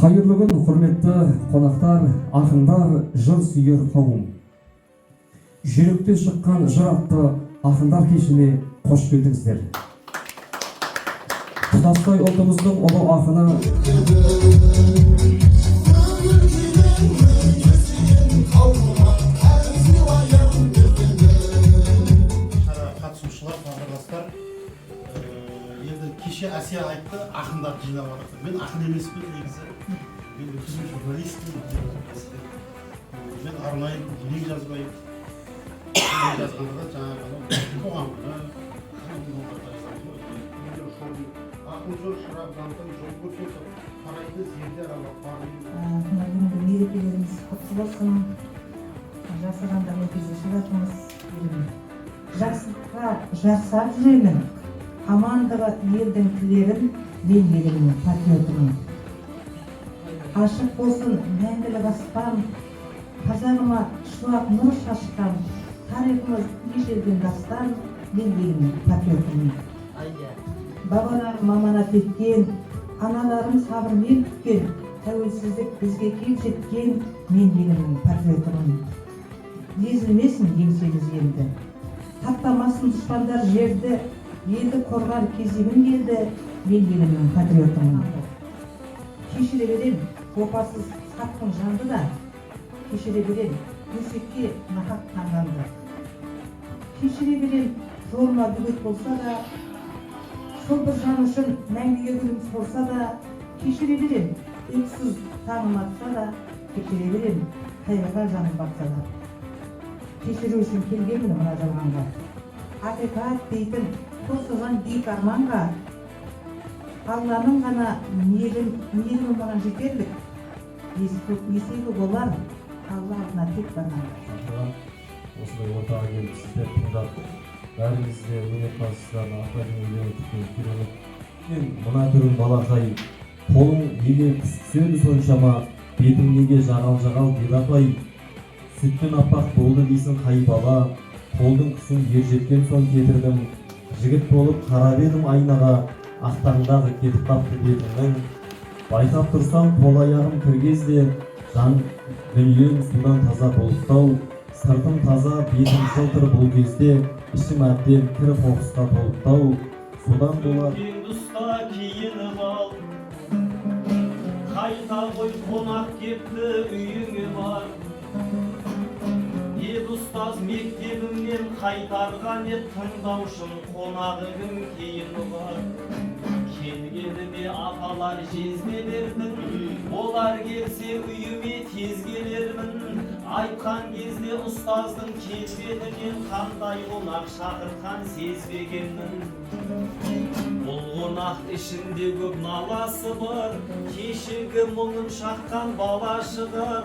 Hayırlı gün, hürmetli konaklar, akınдар, jыр sүйер қауым. Жүректе шыққан жыр атты ақындар кешіне қош келдіңіздер. Тұтастай ұлтымыздың ұлы ақыны қатысушылар, бауырластар, енді кеше Әсия айтты, ақындар жинап жатыр. Мен ақын емеспін негізі. Мен өзім журналистпін. Мен арнайы өлең жазбаймын. Өлең жазғанда жаңағы қоғам ақын жол шырағданған жол көрсетіп, қарайды зерде аралап барып. Бүгінгі мерекелеріміз құтты болсын. Жасағандармен кездесіп жатырмыз. Жақсылыққа жасап жүремін. Амандығы елдің тілерін, мен елімнің патриотымын. Ашық болсын мәңгілік аспан, қазағыма шуақ нұр шашқан, тарихымыз ежелден дастан, мен елімнің патриотымын. Бабаларым аманат еткен, аналарым сабырмен күткен, тәуелсіздік бізге кеп жеткен, мен елімнің патриотымын. Езілмесін еңсеміз енді, таптамасын дұшпандар жерді, елді қорғар кезегім келді, мен елімнің патриотымын. Кешіре берем, опасыз сатқын жанды да, кешіре берем, өсекке нақақ таңданды. Кешіре берем, жолыма бөгет болса да, сол бір жан үшін мәңгіге күніміз болса да, кешіре берем, ұйқысыз таңым атса да, кешіре берем, қайғыға жаным батса да. Кешіру үшін келгенмін мына жалғанға. Ақиқат дейтін қосылған биік арманға, Алланың ғана мейірімі маған жетерлік. Есегі болар, Алла алдына тек барған. Осындай ортаға келіп сіздер тыңдап, бәріңізде өнерпаздарына ақтардың өлеңін керемет. Мен мына түрін балақай, қолың неге түседі соншама, бетің неге жағал-жағал бейбақай. Сүттен аппақ болды дейсің қай бала, қолдың күшін ержеткен соң кетірдім. Жігіт болып қарап едім айнаға, ақтаңдағы кетіп тапты бетіңнің. Байқап тұрсам қол аяғым кіргезде, жан дүнием судан таза болықтау. Сыртым таза, бетім жылтыр бұл кезде, ішім әбден кір қоқысқа толықтау. Содан болар Ұста киініп ал, қайта қой қонақ кепті үйіңе бар. Ед ұстаз мектебімнен қайтарған ед тыңдаушым қонағы кім кейін бар. Келгеніме апалар жезде бердің, олар келсе үйіме тез келермін. Айтқан кезде ұстаздың келбетінен қандай қонақ шақыртқан сезбегенмін. Бұл қонақ ішінде көп наласы бар, кешегі мұңын шаққан бала шығар.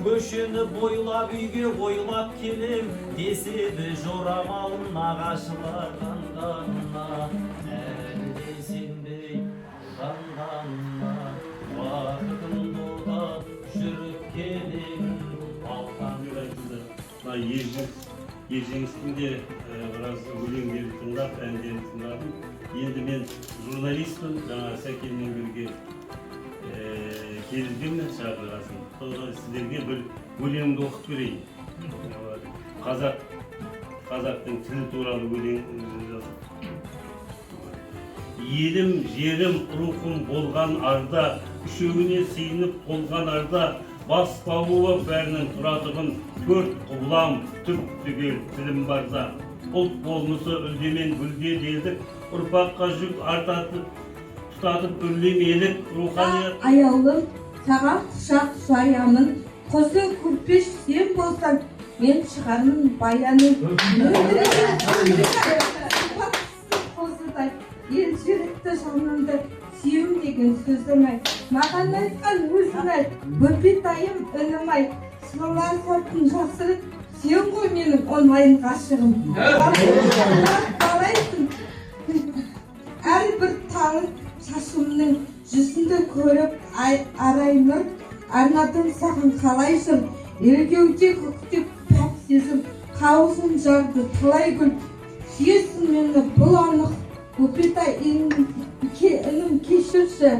Көшені бойлап үйге ойлап келем, деседі жорамалым нағашылар. Таңданма, әлі де сенбей таңданма, уақытым доғап жүріп келем. Ержеңістің де біраз өлеңдерді тыңдап, әндерді тыңдадым. Енді мен журналистпін, жаңа Сәкенмен бірге келгенмін шақырғасын. Сіздерге бір өлеңді оқып берейін. Қазақтың тілі туралы өлең жазып. Елім, жерім, рухым болған арда, үшеуіне сиынып болған арда, бас бауы бәрінің тұратығын төрт құбылам түп түгел тілім барда. Ұлт болмысы үлдемен гүлде делдік, ұрпаққа жүк артатып, тұтатып үрлемелік руханият. Аяулым, саған құшақ жаямын, қосы күрпеш сен болсаң, мен шығармын баяның. Қозыдай, ел жүректі жанымды, сүйім деген сөзім ай, маған айтқан өзің ай, бөпетайым үнім ай, сұлан сортын жасырып, сен ғой менің онлайн ғашығым. Қалайсың, әрбір таңын шашымның жүзінді көріп араймыр, арнадың саған қалай жыр, елгеуде көктеп пәк сезім, қауызын жарды талай гүл, сүйесің мені бұл анық, Көпетай інім кешірші,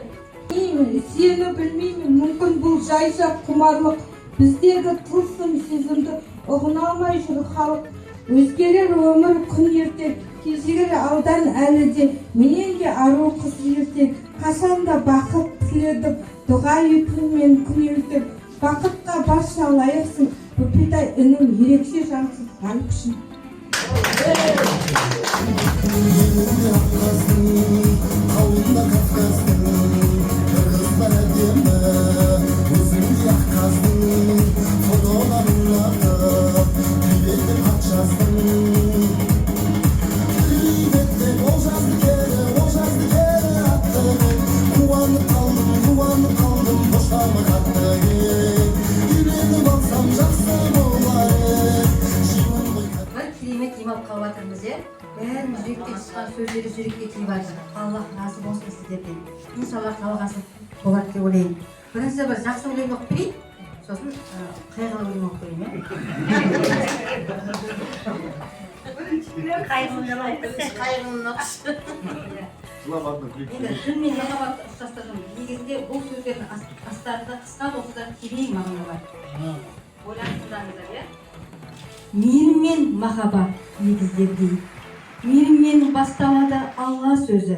Сені білмеймін, мүмкін бұл жайша құмарлық. Біздегі тылсым сезімді ұғына алмай жүр халық. Өзгерер өмір күн ерте, кезігер алдан әлі де, менен де ару қыз ерте. Қашанда бақыт тіледім, дұға етумен күн ертіп. Бақытқа барша лайықсың, бүпитай үнің ерекше жансыз ғалып үшін. Қалыватырмыз, бәріміз жүректен шыққан сөздері жүрекке тиіп жатыр. Аллах разы болсын сіздерден. Иншалла қалғасы болады деп ойлаймын. Бірінші бір жақсы өлең оқып берейін, сосын қайғылы өлең оқып берейін. Қайғылы оқышы. Енді шын мен махаббатты ұштастырдым. Негізінде бұл сөздердің астарында қысқа болса да терең мағына бар. Ойланып тұрсаңыздар, иә? Мейірім мен махаббат негіздердей. Мейіріммен басталады Алла сөзі.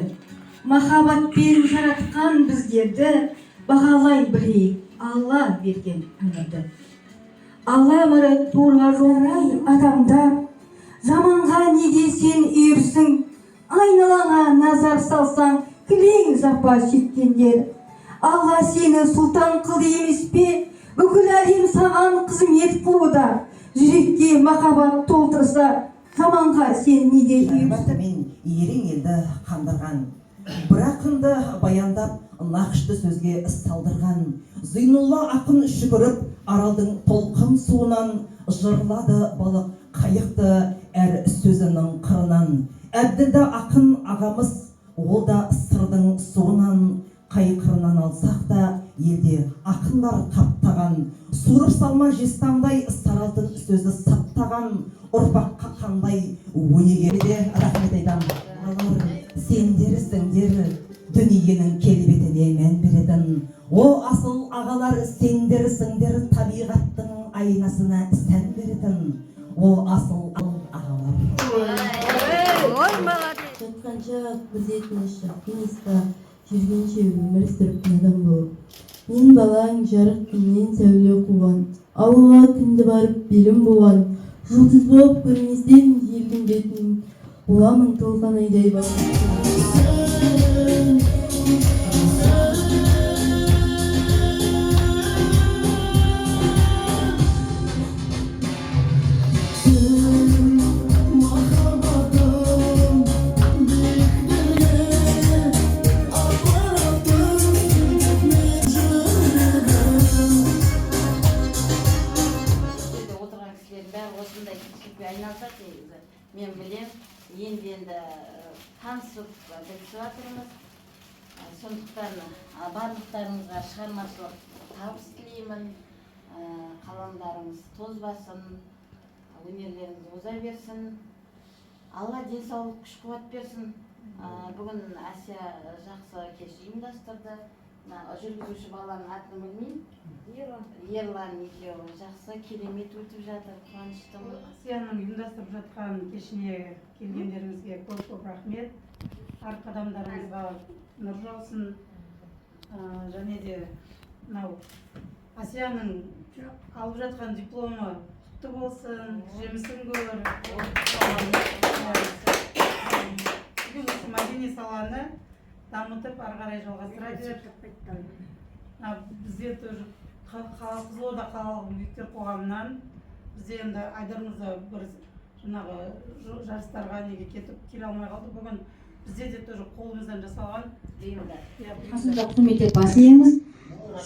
Махаббат беріп жаратқан біздерді бағалай білейік Алла берген өмірді. Алла әмірі тура жолай адамдар, жаманға неге сен үйірсің, айналаңа назар салсаң кілең жапа шеккендер. Алла сені сұлтан қылды емес пе, бүкіл әлем саған қызмет қылуда. Жүрекке махаббат толтырса, жаманға сен неге үйірсің? Мен ерен елді қандырған, бір ақынды баяндап, нақышты сөзге салдырған. Зейнулла ақын шүкіріп, аралдың толқын суынан, жырлады балық қайықты әр сөзінің қырынан. Әбділда ақын ағамыз, ол да сырдың суынан, қайқырынан алсақ та, елде ақындар қаптаған. Суырып салма жестаңдай саралдың сөзі саптаған, ұрпаққа қандай өнегерде рахмет айтам. Алар сендерсіңдер дүниенің келбетіне мән беретін. О асыл ағалар сендерсіңдер табиғаттың айнасына сән беретін. О асыл ағалар. Жатқанша күзетіне шаққыныста жүргенше өмір сүріп надан болып. Мен балаң жарық күннен сәуле қуған, ауылға күнді барып белім буған, жұлдыз болып көрместен жердің бетін, боламын толған айдай мен білем, енді танысып білісіп жатырмыз. Сондықтан барлықтарыңызға шығармашылық табыс тілеймін. Қаламдарыңыз тозбасын, өнерлеріңіз оза берсін. Алла денсаулық күш қуат берсін. Бүгін Асия жақсы кеш ұйымдастырды. Жүргізуші баланың атын білмеймін. Ерлан екеуі жақсы керемет өтіп жатыр, қуаныштымын. Асияның ұйымдастырып жатқан кешіне келгендеріңізге көп рахмет. Ар қадамдарыңызға нұр жаусын. Және де мынау Асияның алып жатқан дипломы құтты болсын, жемісін көр. Мәдени саланы дамытып, ары қарай жалғастыра береді. Бізде тоже Қызылорда қалалық мүгедектер қоғамынан бізде енді Айдармызда бір жаңағы жарыстарға неге кетіп келе алмай қалды. Бүгін бізде де тоже қолымыздан жасалған Қасымда құрметті бас иеміз,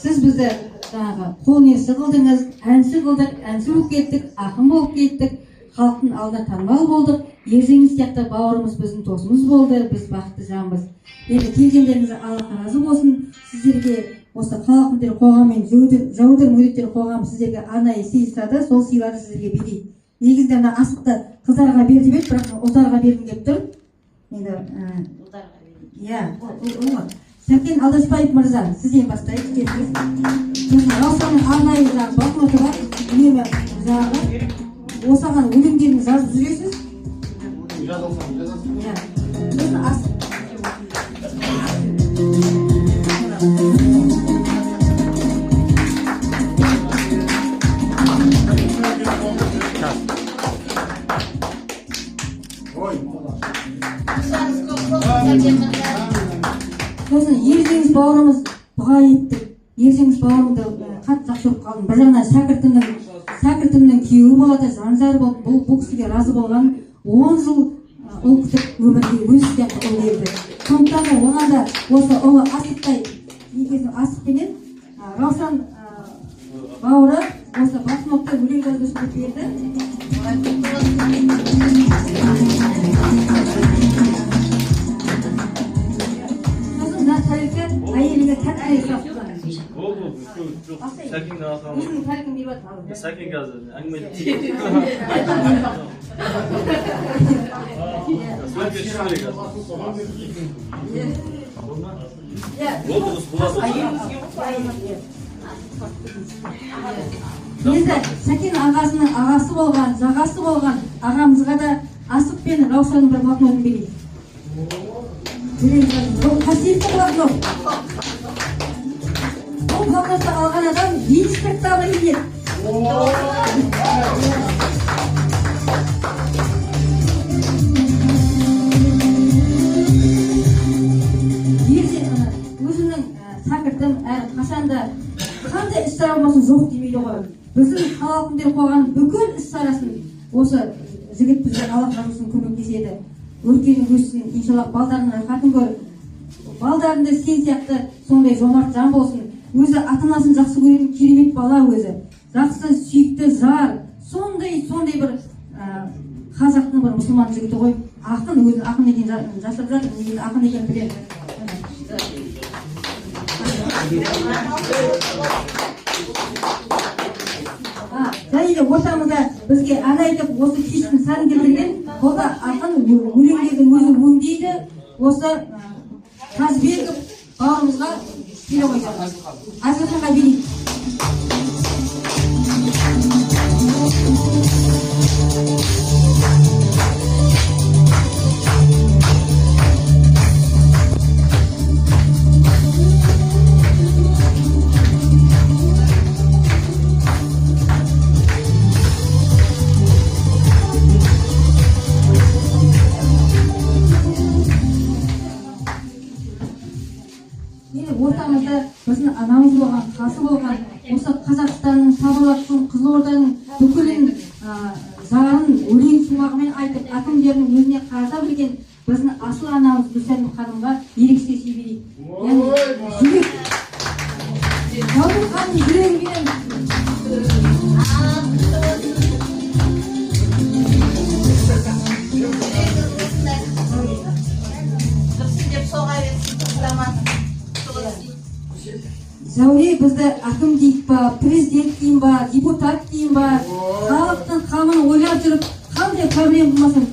сіз бізді жаңағы қолөнерші қылдыңыз, әнші қылдық, әнші болып кеттік, ақын болып кеттік, халықтың алдына танымал болдық. Ержеңіс сияқты бауырымыз біздің досымыз болды, біз бақытты жанбыз. Енді келгендеріңізге Алла разы болсын. Сіздерге осы қалалық мүдделі қоғам мен жауынгер мүгедектер қоғамы сіздерге арнайы сый жасады, сол сыйларды сіздерге берейін. Негізінде мына асықты қыздарға бер деп еді, бірақ ұлдарға бергім келіп тұр. Енді Сәкен Алдашбаев мырза, сізден бастайық. Раушанның арнайы блокноты бар, үнемі осыған өлеңдерін жазып жүресіз. Сосын Ержеңіс бауырымыз дұға еттік. Ержеңіс бауырымды қатты жақсы көріп қалдым. Бір жағынан шәкіртімнің күйеуі болады, жанжары болды. Бұл кісіге разы болған 10 жыл ұл күтіп өмірге өз сияқты ұл келді. Сондықтан оған да осы ұлы асықтай асықпенен Раушан бауыры осы блокнотта өлең жазып берді. Әйеліңе тәттілер сұрап Сәкенге алсам. өзінің тәркін беріп жатыр. Сәкен қазір әңгіме енді Сәкен ағасының ағасы болған, жағасы болған ағамызға да Асық пен Раушанның бір блокнотын берейік. Қасиетті блокнот. Бұл блокнотты алған адам инспекторға келеді. Өзінің шәкіртім әрі қашанда қандай іс-шара болмасын жоқ демейді ғой. Біздің халқымдар қойған бүкіл іс-шарасын осы жігіт бізге Аллах разылығын көмектеседі. Өркенің өссін, иншаллах балдарының рахатын көріп, балдарында сен сияқты сондай жомарт жан болсын. Өзі ата-анасын жақсы көретін керемет бала өзі. Жақсы, сүйікті жар, сондай бір қазақтың бір мұсылман жігіті ғой. Ақын, өзі ақын екен жасап жатыр, негізі ақын екен біледі. Және де ортамызда бізге ән айтып, осы кештің сәнін келтірген, ол да ақын өлеңдерді өзі өңдейді. Осы Қазбеков бауырымызға келе қойды. Әзірханға берейік. Ортамызда біздің анамыз болған, қасы болған, осы Қазақстанның, Сабалақтың, Қызылорданың бүкілін зарын өлең шумағымен айтып, атомдерінің өзіне қарата білген біздің асыл анамыз Гүлсәлім ханымға ерекше сый яғни жүрек. Даулет ханым жүрегімен Зәуре бізді әкім дейік ба, президент дейін ба, депутат дейін ба, халықтың қамын ойлап жүріп, қандай проблем болмасын,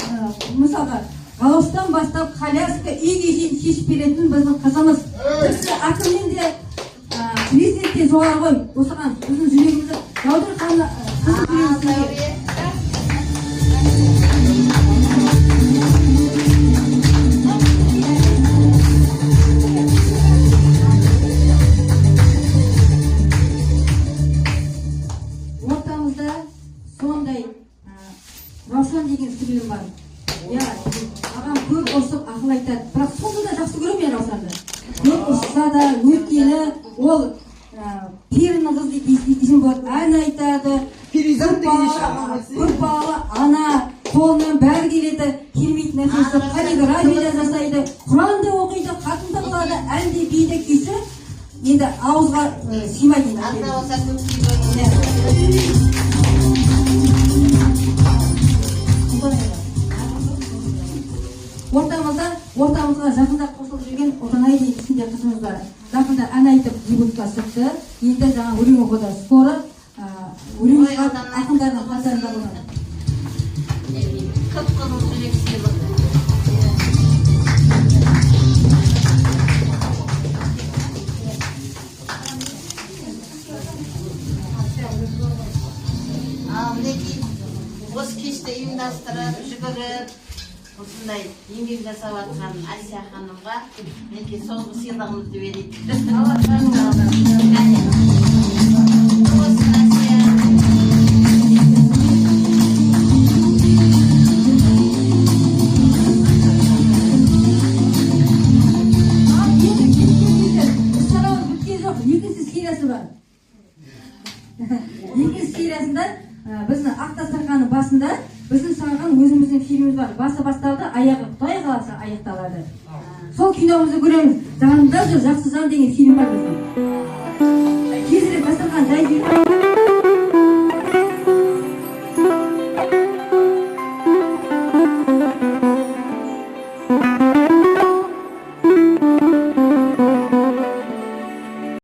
мысалға, ғалауштан бастап коляска үйге дейін шешіп беретін біздің қызымыз. Бізді әкімнен де президентте жоғары ғой, осыған біздің жүрегімізді Зәуре ханым қызық жүрегімізге. Раушан деген сіңілім бар. Ағам көп ұрсып ақыл айтады, бірақ сонда да жақсы көремін мен Раушанды. Көп ұрсса да, өйткені ол перінің қыз дейтін болады, ән айтады, ұрпағы, ана, қолынан бәрі келеді, келмейтін нәрсесі, каллиграфия жасайды, Құранды оқиды, қатында қылады, әнде биді күйші, енді ауызға сыймайды. Ортамызға жақында қосылып жүрген Отанай деген ісінде қызымыз бар. Жақында ән айтып дебютқа шықты. Енді жаңа өлең оқыды. Скоро өлең ақындардың қатарында болады. Қып-қызыл жүрек сыйлық. Ал мінекей осы кешті ұйымдастырып, жүгіріп, осындай еңбек жасап жатқан Асия ханымға мінекей соңғы сыйлығымызды берейік. Екінші сериясында біздің ақ дастарханның басында біздің салған өзіміздің фильміміз бар. Басы басталды, аяғы Құдай қаласа аяқталады. Сол киномызды көреміз. Жанымда жүр, жақсы жан деген фильм бар біздің. Кезірек дастархан жай